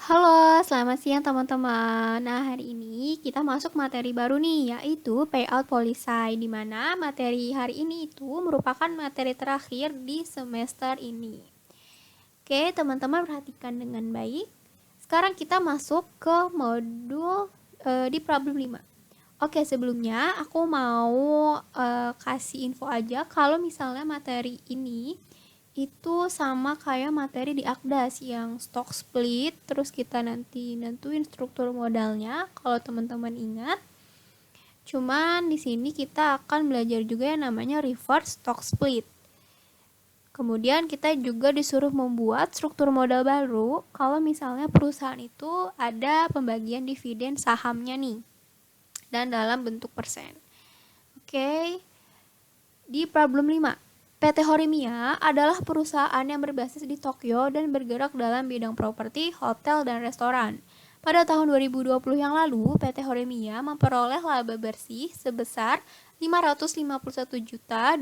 Halo, selamat siang teman-teman. Nah, hari ini kita masuk materi baru nih, yaitu payout policy, di mana materi hari ini itu merupakan materi terakhir di semester ini. Oke, teman-teman perhatikan dengan baik. Sekarang kita masuk ke modul di problem 5. Oke, sebelumnya aku mau kasih info aja kalau misalnya materi ini itu sama kayak materi di Akdas yang stock split, terus kita nanti nentuin struktur modalnya kalau teman-teman ingat. Cuman di sini kita akan belajar juga yang namanya reverse stock split. Kemudian kita juga disuruh membuat struktur modal baru kalau misalnya perusahaan itu ada pembagian dividen sahamnya nih dan dalam bentuk persen. Oke. Di problem 5, PT Horimiya adalah perusahaan yang berbasis di Tokyo dan bergerak dalam bidang properti, hotel, dan restoran. Pada tahun 2020 yang lalu, PT Horimiya memperoleh laba bersih sebesar 551.250.000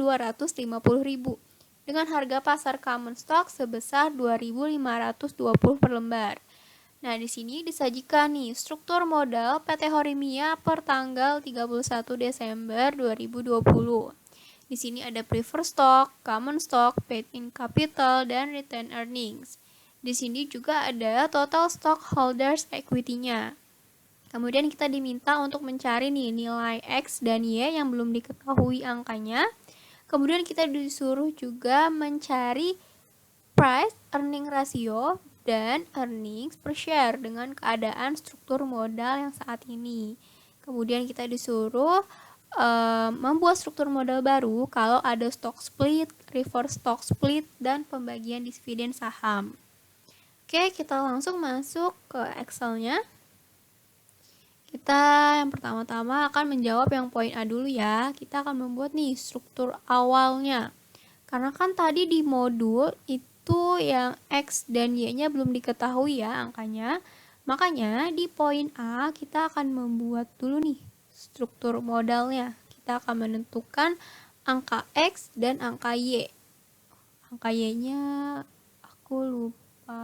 dengan harga pasar common stock sebesar 2.520 per lembar. Nah, di sini disajikan nih struktur modal PT Horimiya per tanggal 31 Desember 2020. Di sini ada preferred stock, common stock, paid-in capital, dan retained earnings. Di sini juga ada total stockholders equity-nya. Kemudian kita diminta untuk mencari nih nilai X dan Y yang belum diketahui angkanya. Kemudian kita disuruh juga mencari price earning ratio dan earnings per share dengan keadaan struktur modal yang saat ini. Kemudian kita disuruh membuat struktur modal baru kalau ada stock split, reverse stock split, dan pembagian dividen saham. Oke, kita langsung masuk ke Excel-nya. Kita yang pertama-tama akan menjawab yang poin A dulu ya. Kita akan membuat nih struktur awalnya. Karena kan tadi di modul itu yang X dan Y-nya belum diketahui ya angkanya. Makanya di poin A kita akan membuat dulu nih struktur modalnya. Kita akan menentukan angka X dan angka Y. Angka Y-nya aku lupa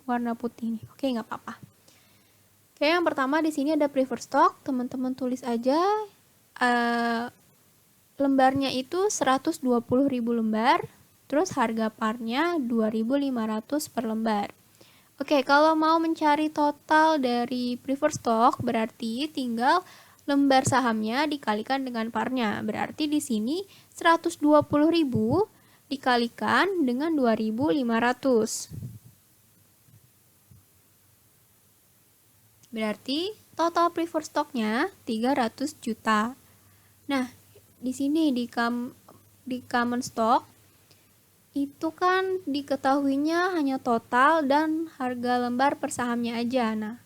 warna putih nih. Oke, nggak apa-apa. Oke, yang pertama di sini ada preferred stock. Teman-teman tulis aja lembarnya itu 120.000 lembar. Terus harga parnya 2.500 per lembar. Oke, kalau mau mencari total dari preferred stock berarti tinggal lembar sahamnya dikalikan dengan parnya. Berarti di sini 120.000 dikalikan dengan 2.500. Berarti total preferred stocknya 300 juta. Nah, di sini di common stock itu kan diketahuinya hanya total dan harga lembar per sahamnya aja. Nah,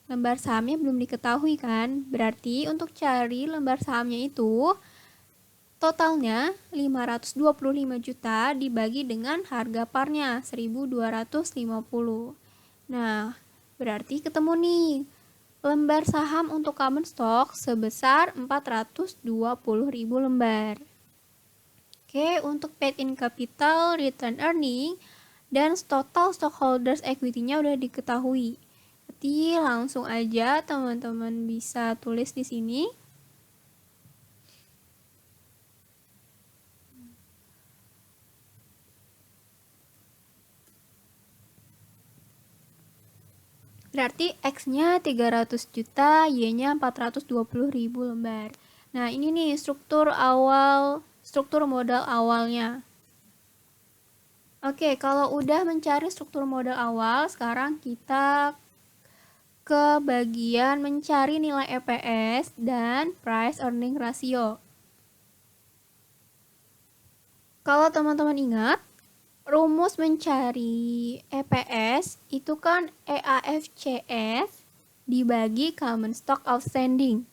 lembar sahamnya belum diketahui kan? Berarti untuk cari lembar sahamnya itu totalnya 525 juta dibagi dengan harga parnya 1.250. Nah, berarti ketemu nih lembar saham untuk common stock sebesar 420.000 lembar. Oke, untuk paid-in capital, return earning, dan total stockholders equity-nya udah diketahui. Jadi langsung aja teman-teman bisa tulis di sini. Berarti X-nya 300 juta, Y-nya 420.000 lembar. Nah, ini nih struktur modal awalnya. Oke, kalau udah mencari struktur modal awal, sekarang kita ke bagian mencari nilai EPS dan price earning ratio. Kalau teman-teman ingat, rumus mencari EPS itu kan EAFCS dibagi common stock outstanding.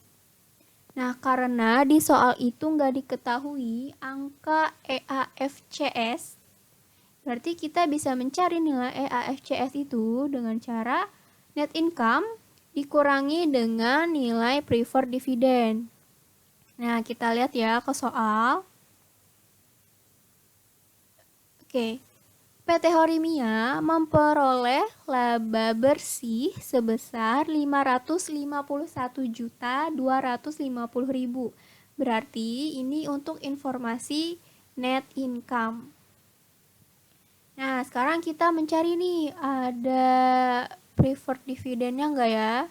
Nah, karena di soal itu nggak diketahui angka EAFCS, berarti kita bisa mencari nilai EAFCS itu dengan cara net income dikurangi dengan nilai preferred dividend. Nah, kita lihat ya ke soal. Oke, PT Horimia memperoleh laba bersih sebesar 551.250.000. Berarti ini untuk informasi net income. Nah, sekarang kita mencari nih, ada preferred dividennya nggak ya?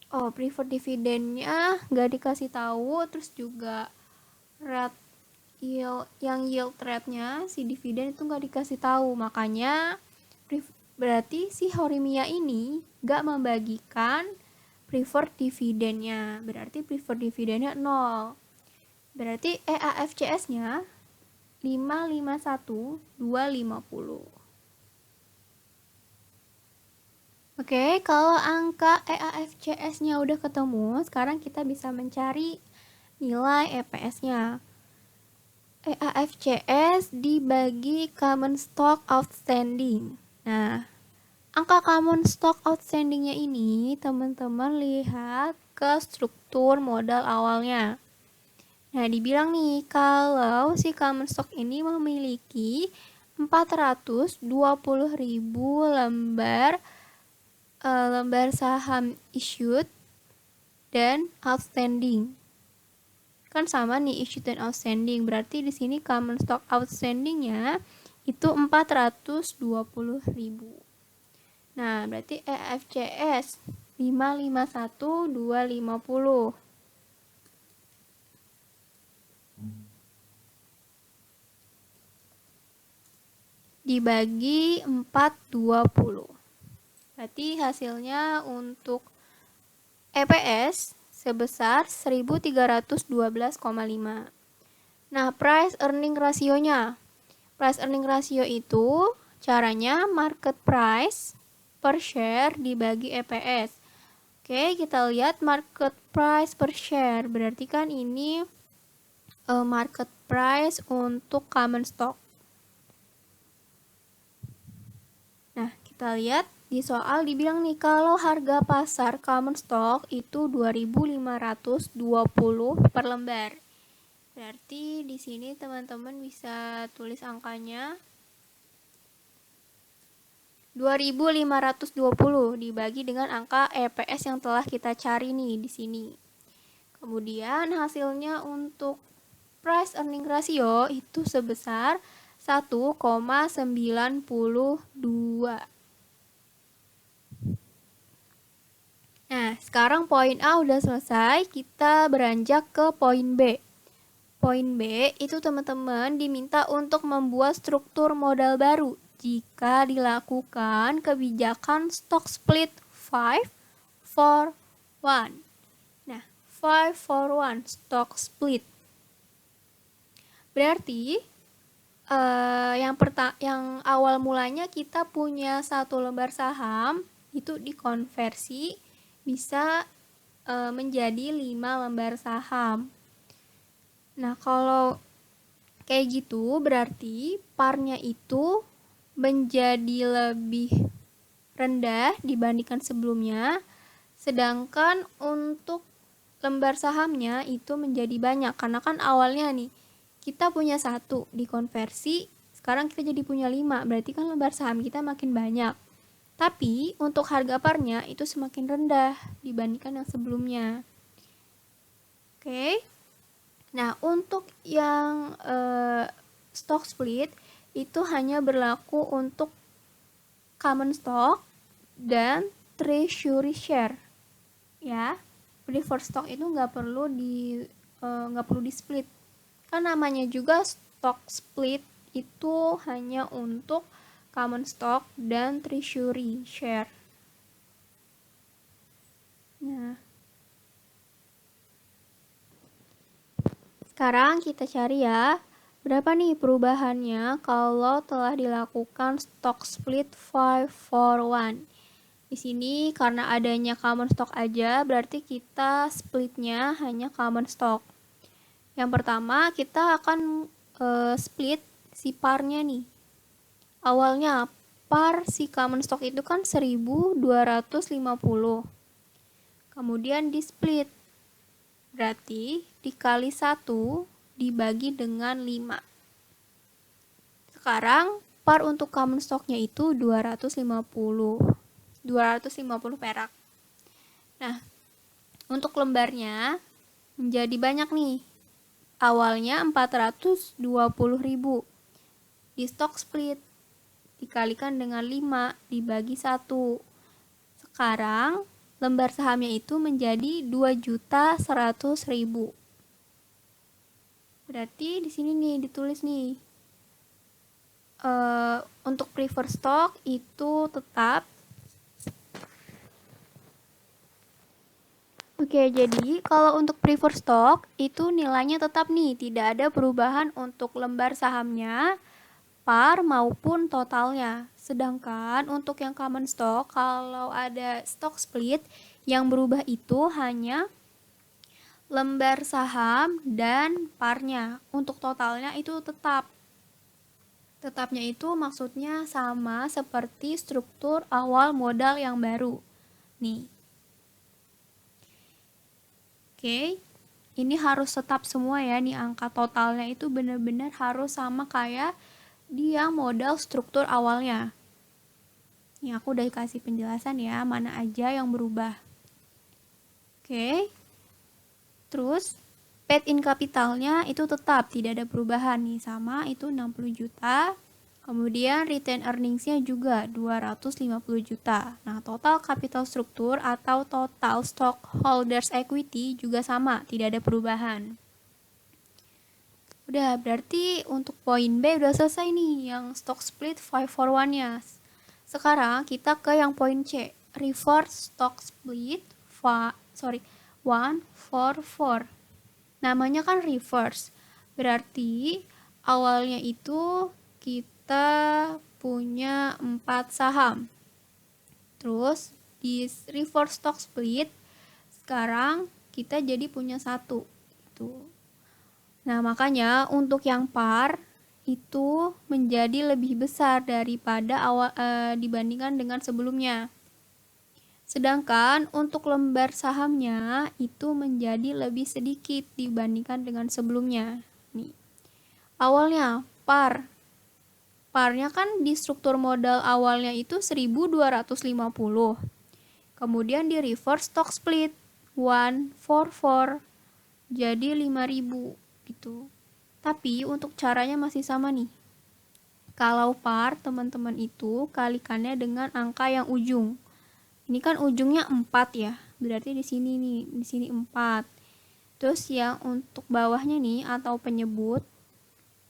Oh, preferred dividennya nggak dikasih tahu, terus juga rate yield rate-nya si dividen itu nggak dikasih tahu, makanya berarti si Horimia ini nggak membagikan preferred dividennya, berarti preferred dividennya 0. Berarti EAFCS-nya 551.250. Oke, kalau angka EAFCS-nya udah ketemu, sekarang kita bisa mencari nilai EPS-nya. EAFCS dibagi common stock outstanding. Nah, angka common stock outstanding-nya ini teman-teman lihat ke struktur modal awalnya. Nah, dibilang nih kalau si common stock ini memiliki 420.000 lembar saham issued dan outstanding. Kan sama nih issued dan outstanding, berarti di sini common stock outstandingnya itu 420.000. Nah, berarti EFCS 551.250 dibagi 420. Berarti hasilnya untuk EPS sebesar 1312,5. Nah, price earning rasionya. Price earning ratio itu caranya market price per share dibagi EPS. Oke, kita lihat market price per share. Berarti kan ini market price untuk common stock. Nah, kita lihat di soal dibilang nih kalau harga pasar common stock itu 2.520 per lembar. Berarti di sini teman-teman bisa tulis angkanya 2.520 dibagi dengan angka EPS yang telah kita cari nih di sini. Kemudian hasilnya untuk price earning ratio itu sebesar 1,92. Nah, sekarang poin A udah selesai, kita beranjak ke poin B. Poin B itu teman-teman diminta untuk membuat struktur modal baru jika dilakukan kebijakan stock split 5-for-1. Nah, 5-for-1 stock split. Berarti yang awal mulanya kita punya satu lembar saham, itu dikonversi bisa menjadi 5 lembar saham. Nah, kalau kayak gitu berarti parnya itu menjadi lebih rendah dibandingkan sebelumnya, sedangkan untuk lembar sahamnya itu menjadi banyak, karena kan awalnya nih kita punya satu dikonversi, sekarang kita jadi punya 5, berarti kan lembar saham kita makin banyak. Tapi untuk harga parnya itu semakin rendah dibandingkan yang sebelumnya. Oke. Nah, untuk yang stock split itu hanya berlaku untuk common stock dan treasury share. Ya, preferred stock itu nggak perlu di split. Kan namanya juga stock split itu hanya untuk common stock dan treasury share. Nah, sekarang kita cari ya, berapa nih perubahannya kalau telah dilakukan stock split 5-for-1. Di sini karena adanya common stock aja, berarti kita splitnya hanya common stock. Yang pertama kita akan split si parnya nih. Awalnya par si common stock itu kan 1.250. Kemudian di split. Berarti dikali 1 dibagi dengan 5. Sekarang par untuk common stock-nya itu 250 perak. Nah, untuk lembarnya menjadi banyak nih. Awalnya 420.000. Di stock split dikalikan dengan 5 dibagi 1. Sekarang lembar sahamnya itu menjadi 2.100.000. Berarti di sini nih ditulis nih. Untuk preferred stock itu tetap. Oke, jadi kalau untuk preferred stock itu nilainya tetap nih, tidak ada perubahan untuk lembar sahamnya, par maupun totalnya. Sedangkan untuk yang common stock, kalau ada stock split, yang berubah itu hanya lembar saham dan parnya. Untuk totalnya itu tetap. Tetapnya itu maksudnya sama seperti struktur awal modal yang baru. Nih. Oke, ini harus tetap semua ya, nih angka totalnya itu benar-benar harus sama kayak di yang modal struktur awalnya. Ini aku udah kasih penjelasan ya, mana aja yang berubah. Oke, terus paid in capitalnya itu tetap, tidak ada perubahan nih, sama itu 60 juta. Kemudian retain earnings-nya juga 250 juta. Nah, total capital struktur atau total stockholders equity juga sama, tidak ada perubahan. Udah, berarti untuk poin B udah selesai nih, yang stock split 5-for-1-nya. Sekarang kita ke yang poin C, reverse stock split 1-for-4. Namanya kan reverse, berarti awalnya itu kita punya 4 saham. Terus di reverse stock split sekarang kita jadi punya 1. Nah, makanya untuk yang par itu menjadi lebih besar daripada dibandingkan dengan sebelumnya. Sedangkan untuk lembar sahamnya itu menjadi lebih sedikit dibandingkan dengan sebelumnya. Nih. Awalnya par. Parnya kan di struktur modal awalnya itu 1.250. Kemudian di reverse stock split 1-for-4 jadi 5.000 gitu. Tapi untuk caranya masih sama nih. Kalau par teman-teman itu kalikannya dengan angka yang ujung. Ini kan ujungnya 4 ya. Berarti di sini nih, di sini 4. Terus yang untuk bawahnya nih atau penyebut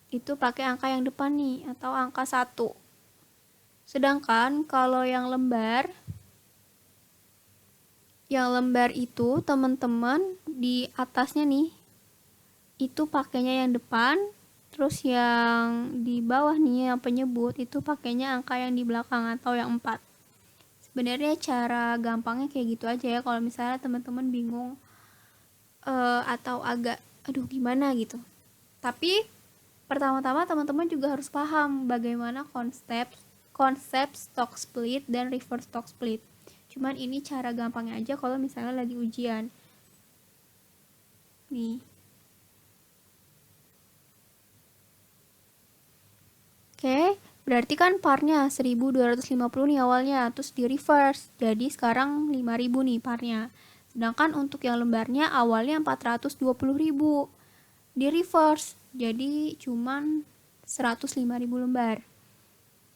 itu pakai angka yang depan nih atau angka 1. Sedangkan kalau yang lembar itu teman-teman di atasnya nih itu pakainya yang depan, terus yang di bawah nih yang penyebut itu pakainya angka yang di belakang atau yang 4. Sebenarnya cara gampangnya kayak gitu aja ya, kalau misalnya teman-teman bingung atau agak gimana gitu. Tapi pertama-tama teman-teman juga harus paham bagaimana konsep stock split dan reverse stock split. Cuman ini cara gampangnya aja kalau misalnya lagi ujian. Nih. Oke, berarti kan parnya 1.250 nih awalnya, terus di reverse. Jadi sekarang 5.000 nih parnya. Sedangkan untuk yang lembarnya awalnya 420.000. Di reverse. Jadi cuman 105.000 lembar.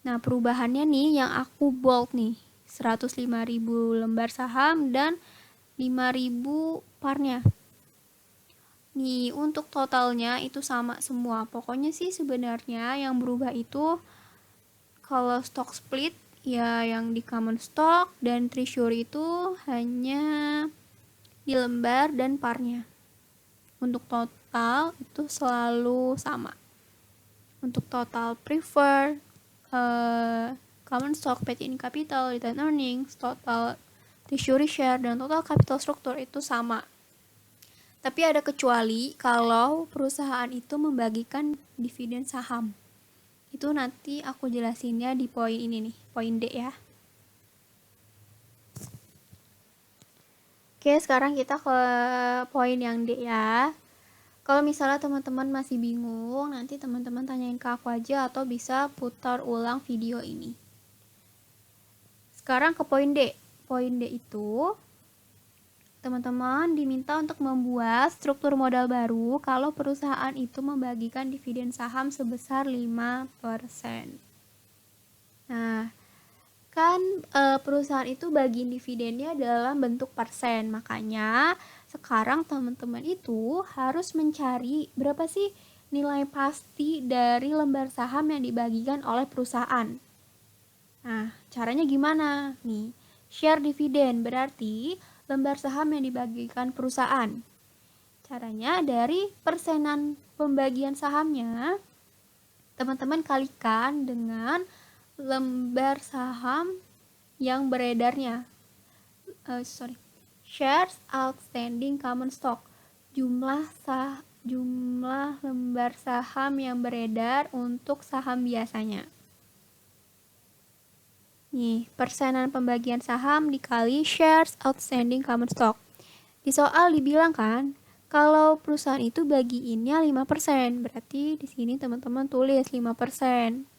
Nah, perubahannya nih yang aku bold nih. 105.000 lembar saham dan 5.000 parnya. Nih, untuk totalnya itu sama semua. Pokoknya sih sebenarnya yang berubah itu kalau stock split ya yang di common stock dan treasury itu hanya di lembar dan parnya. Untuk total itu selalu sama. Untuk total prefer, common stock, paid in capital, return earnings, total treasury share, dan total capital structure itu sama. Tapi ada kecuali kalau perusahaan itu membagikan dividen saham. Itu nanti aku jelasinnya di poin ini nih, poin D ya. Oke, sekarang kita ke poin yang D ya. Kalau misalnya teman-teman masih bingung, nanti teman-teman tanyain ke aku aja atau bisa putar ulang video ini. Sekarang ke poin D. Poin D itu teman-teman diminta untuk membuat struktur modal baru kalau perusahaan itu membagikan dividen saham sebesar 5%. Nah, kan perusahaan itu bagiin dividennya dalam bentuk persen. Makanya sekarang teman-teman itu harus mencari berapa sih nilai pasti dari lembar saham yang dibagikan oleh perusahaan. Nah, caranya gimana? Nih, share dividen berarti lembar saham yang dibagikan perusahaan. Caranya dari persenan pembagian sahamnya, teman-teman kalikan dengan lembar saham yang beredarnya. Shares outstanding common stock. Jumlah lembar saham yang beredar untuk saham biasanya. Nih, persenan pembagian saham dikali shares outstanding common stock. Di soal dibilang kan, kalau perusahaan itu bagiinnya 5%, berarti di sini teman-teman tulis 5%.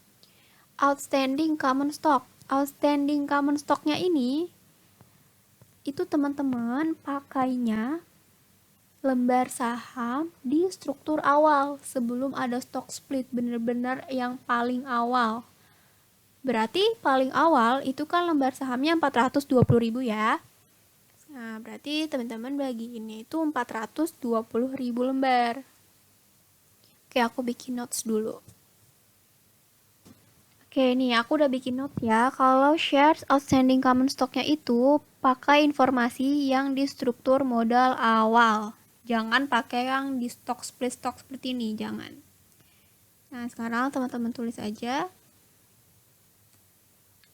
Outstanding common stock. Outstanding common stocknya ini, itu teman-teman pakainya lembar saham di struktur awal sebelum ada stock split, bener-bener yang paling awal. Berarti paling awal itu kan lembar sahamnya 420.000 ya. Nah, berarti teman-teman bagiinnya itu 420.000 lembar. Oke, aku bikin notes dulu. Oke, nih aku udah bikin note ya. Kalau shares outstanding common stocknya itu pakai informasi yang di struktur modal awal. Jangan pakai yang di stock split ini, jangan. Nah, sekarang teman-teman tulis aja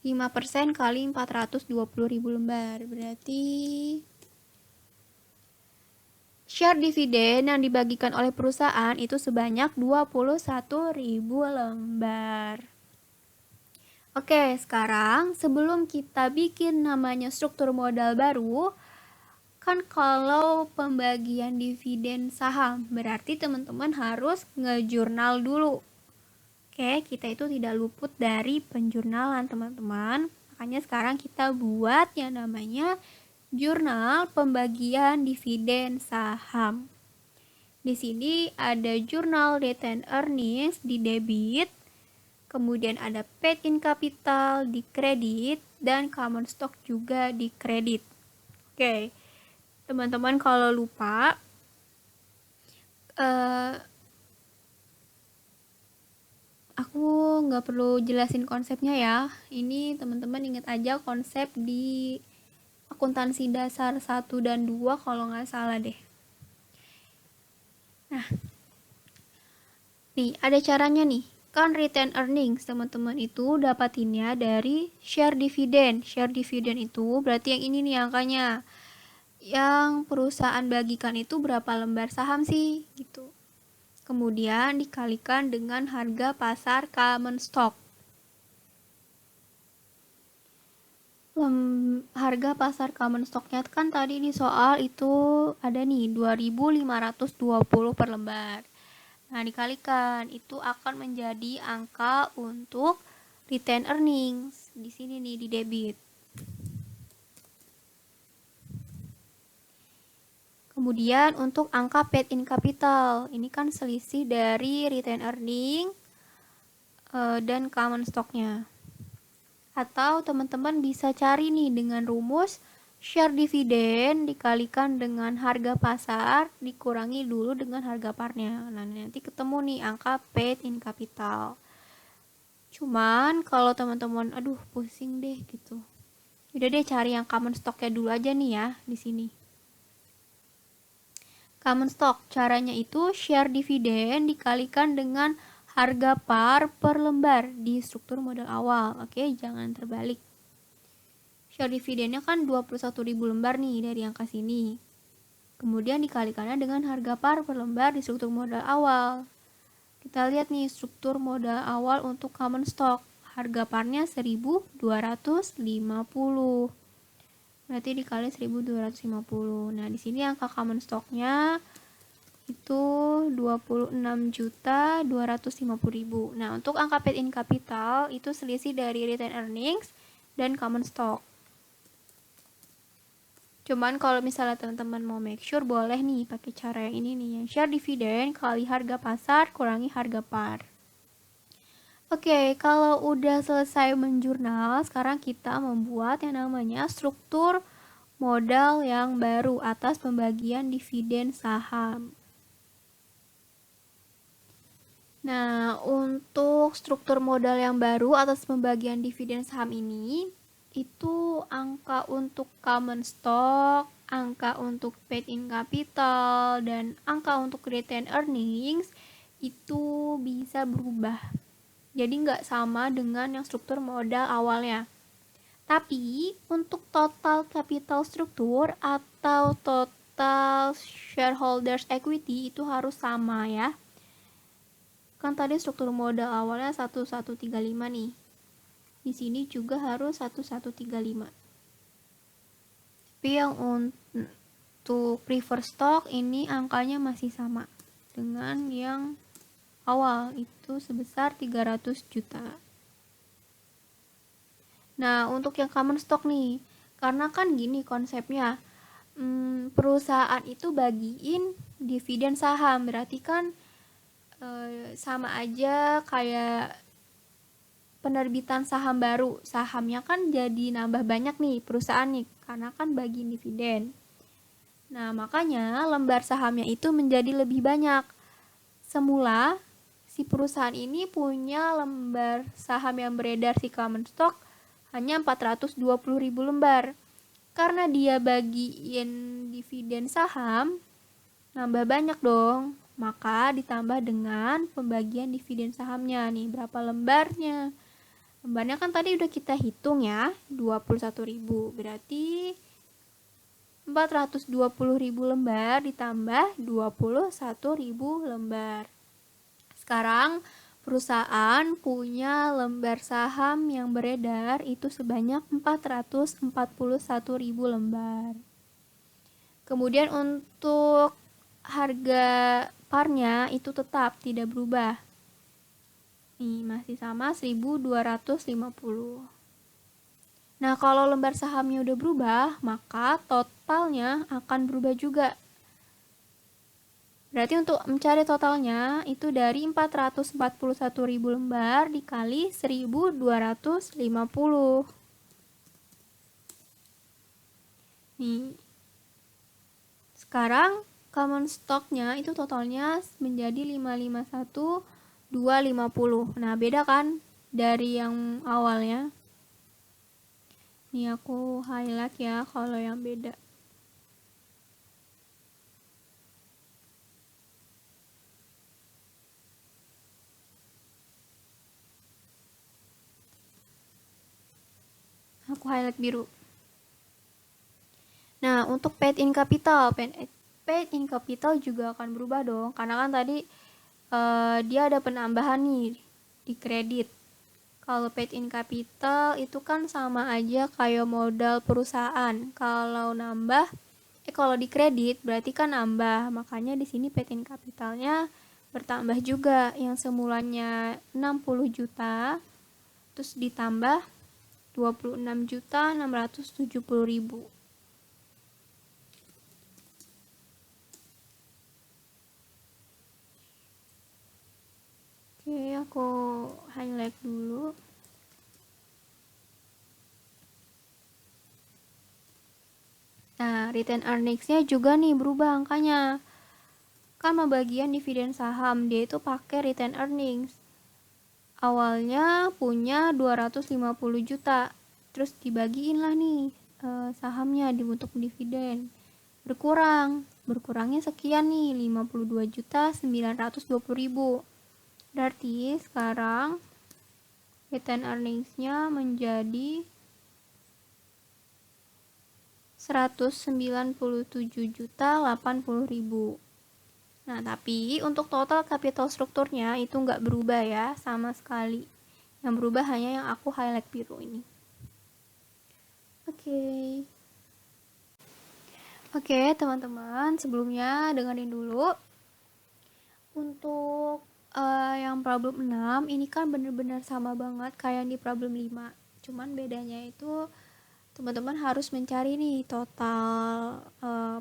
5% kali 420.000 lembar. Berarti share dividen yang dibagikan oleh perusahaan itu sebanyak 21.000 lembar. Oke, sekarang sebelum kita bikin namanya struktur modal baru, kan kalau pembagian dividen saham, berarti teman-teman harus ngejurnal dulu. Oke, kita itu tidak luput dari penjurnalan teman-teman. Makanya sekarang kita buat yang namanya jurnal pembagian dividen saham. Di sini ada jurnal retained earnings di debit, kemudian ada paid in capital di kredit, dan common stock juga di kredit. Oke, teman-teman kalau lupa, aku nggak perlu jelasin konsepnya ya. Ini teman-teman ingat aja konsep di akuntansi dasar 1 dan 2 kalau nggak salah deh. Nah, nih ada caranya nih. Kan retain earnings teman-teman itu dapatinnya dari share dividend. Share dividend itu berarti yang ini nih angkanya. Yang perusahaan bagikan itu berapa lembar saham sih gitu. Kemudian dikalikan dengan harga pasar common stock. Harga pasar common stocknya kan tadi di soal itu ada nih 2.520 per lembar. Nah, dikalikan itu akan menjadi angka untuk retain earnings. Di sini nih di debit. Kemudian untuk angka paid in capital, ini kan selisih dari retain earning dan common stocknya. Atau teman-teman bisa cari nih dengan rumus share dividen dikalikan dengan harga pasar dikurangi dulu dengan harga parnya. Nah, nanti ketemu nih angka paid in capital. Cuman kalau teman-teman aduh pusing deh gitu. Udah deh cari yang common stocknya dulu aja nih ya di sini. Common stock caranya itu share dividen dikalikan dengan harga par per lembar di struktur modal awal. Oke, jangan terbalik. Share dividennya kan 21.000 lembar nih dari angka sini. Kemudian dikalikannya dengan harga par per lembar di struktur modal awal. Kita lihat nih struktur modal awal untuk common stock. Harga parnya 1.250. Berarti dikali 1.250. Nah, di sini angka common stocknya itu 26.250.000. Nah, untuk angka paid in capital itu selisih dari retained earnings dan common stock. Cuman kalau misalnya teman-teman mau make sure, boleh nih pakai cara yang ini nih, yang share dividen kali harga pasar kurangi harga par. Oke, kalau udah selesai menjurnal, sekarang kita membuat yang namanya struktur modal yang baru atas pembagian dividen saham. Nah, untuk struktur modal yang baru atas pembagian dividen saham ini, itu angka untuk common stock, angka untuk paid in capital, dan angka untuk retained earnings itu bisa berubah. Jadi nggak sama dengan yang struktur modal awalnya. Tapi untuk total capital struktur atau total shareholders equity itu harus sama ya. Kan tadi struktur modal awalnya 1135 nih. Di sini juga harus 1135. Tapi yang untuk preferred stock ini angkanya masih sama dengan yang awal, itu sebesar 300 juta. Nah, untuk yang common stock nih, karena kan gini konsepnya, perusahaan itu bagiin dividen saham, berarti kan sama aja kayak penerbitan saham baru. Sahamnya kan jadi nambah banyak nih perusahaan nih, karena kan bagi dividen. Nah, makanya lembar sahamnya itu menjadi lebih banyak. Semula, si perusahaan ini punya lembar saham yang beredar si common stock hanya 420.000 lembar. Karena dia bagiin dividen saham, nambah banyak dong. Maka ditambah dengan pembagian dividen sahamnya nih, berapa lembarnya. Lembarnya kan tadi udah kita hitung ya, 21.000. Berarti 420.000 lembar ditambah 21.000 lembar. Sekarang perusahaan punya lembar saham yang beredar itu sebanyak 441.000 lembar. Kemudian untuk harga parnya itu tetap tidak berubah. Nih, masih sama 1.250. Nah, kalau lembar sahamnya udah berubah, maka totalnya akan berubah juga. Berarti untuk mencari totalnya itu dari 441.000 lembar dikali 1.250. Nih. Sekarang common stocknya itu totalnya menjadi 551.250. Nah, beda kan dari yang awalnya. Nih aku highlight ya kalau yang beda. Aku highlight biru. Nah, untuk paid in capital juga akan berubah dong, karena kan tadi dia ada penambahan nih di kredit. Kalau paid in capital itu kan sama aja kayak modal perusahaan. Kalau di kredit berarti kan nambah, makanya di sini paid in capitalnya bertambah juga, yang semulanya 60 juta terus ditambah 26.670.000. Oke, aku highlight dulu. Nah, return earnings-nya juga nih berubah angkanya. Kan pembagian dividen saham, dia itu pakai return earnings. Awalnya punya 250 juta, terus dibagiin lah nih sahamnya dibentuk dividen. Berkurangnya sekian nih, 52.920.000. Berarti sekarang return earnings-nya menjadi 197.080.000. Nah, tapi untuk total capital strukturnya itu nggak berubah ya, sama sekali. Yang berubah hanya yang aku highlight biru ini. Oke, teman-teman, sebelumnya dengerin dulu. Untuk yang problem 6 ini kan bener-bener sama banget kayak di problem 5. Cuman bedanya itu teman-teman harus mencari nih total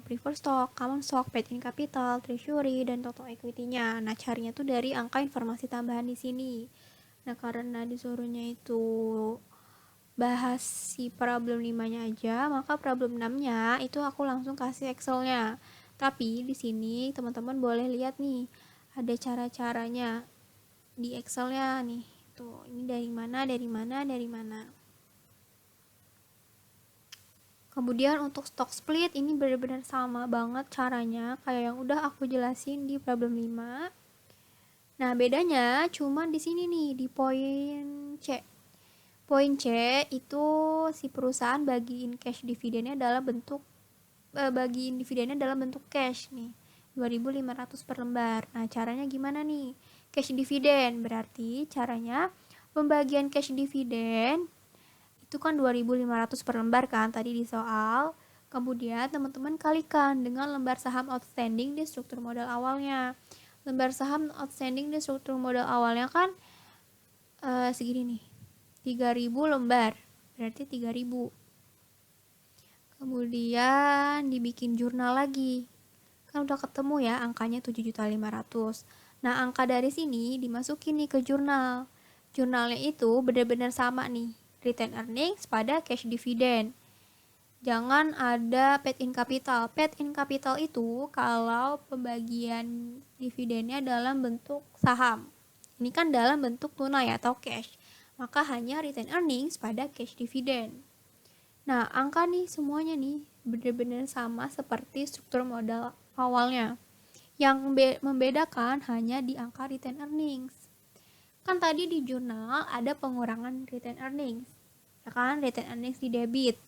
preferred stock, common stock, paid in capital, treasury, dan total equity-nya. Nah, carinya tuh dari angka informasi tambahan di sini. Nah, karena disuruhnya itu bahas si problem 5-nya aja, maka problem 6-nya itu aku langsung kasih Excel-nya. Tapi di sini teman-teman boleh lihat nih, ada cara-caranya di Excel-nya nih. Tuh, ini dari mana, dari mana, dari mana. Kemudian untuk stock split ini benar-benar sama banget caranya kayak yang udah aku jelasin di problem 5. Nah, bedanya cuma di sini nih di poin C. Poin C itu si perusahaan bagiin cash dividennya dalam bentuk bagiin dividennya dalam bentuk cash nih. 2.500 per lembar. Nah, caranya gimana nih? Cash dividen berarti caranya pembagian cash dividen itu kan 2.500 per lembar kan tadi di soal. Kemudian teman-teman kalikan dengan lembar saham outstanding di struktur modal awalnya. Lembar saham outstanding di struktur modal awalnya kan segini nih. 3.000 lembar. Berarti 3.000. Kemudian dibikin jurnal lagi. Kan udah ketemu ya angkanya 7.500.000. Nah, angka dari sini dimasukin nih ke jurnal. Jurnalnya itu benar-benar sama nih. Return earnings pada cash dividend. Jangan ada paid in capital. Paid in capital itu kalau pembagian dividennya dalam bentuk saham. Ini kan dalam bentuk tunai atau cash. Maka hanya return earnings pada cash dividend. Nah, angka nih semuanya nih benar-benar sama seperti struktur modal awalnya. Yang membedakan hanya di angka return earnings. Kan tadi di jurnal ada pengurangan return earnings. Ya kan, return earnings di debit.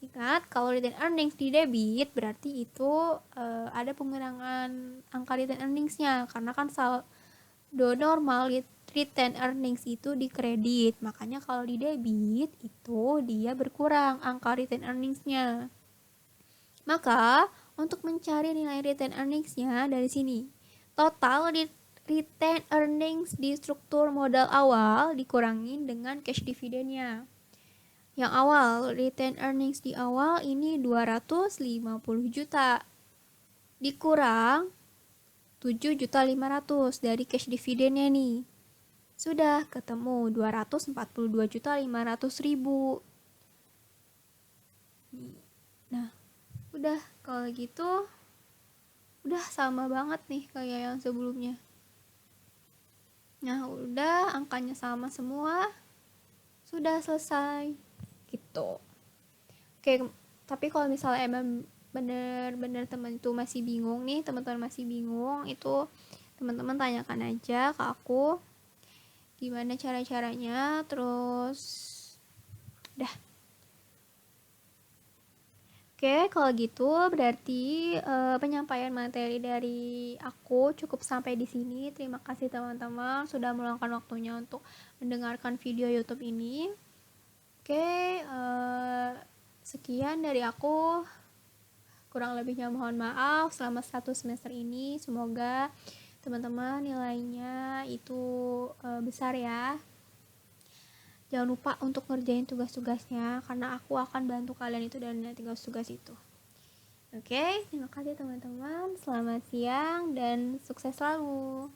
Ingat, kalau return earnings di debit berarti itu ada pengurangan angka return earningsnya karena kan saldo normal return earnings itu di kredit. Makanya kalau di debit itu dia berkurang angka return earningsnya. Maka untuk mencari nilai return earningsnya dari sini. Total return earnings di struktur modal awal dikurangin dengan cash dividennya. Yang awal, return earnings di awal ini 250 juta. Dikurang 7.500.000 dari cash dividennya nih. Sudah ketemu 242.500.000. Nah, udah kalau gitu udah sama banget nih kayak yang sebelumnya. Nah, udah angkanya sama semua. Sudah selesai. Gitu. Oke, tapi kalau misalnya emang bener-bener teman itu masih bingung nih, teman-teman masih bingung, itu teman-teman tanyakan aja ke aku gimana cara-caranya, terus dah. Oke, kalau gitu berarti penyampaian materi dari aku cukup sampai di sini. Terima kasih teman-teman sudah meluangkan waktunya untuk mendengarkan video YouTube ini. Oke, sekian dari aku. Kurang lebihnya mohon maaf. Selama 1 semester ini semoga teman-teman nilainya itu besar ya. Jangan lupa untuk ngerjain tugas-tugasnya karena aku akan bantu kalian itu dalam tugas-tugas itu. Oke, terima kasih teman-teman. Selamat siang dan sukses selalu.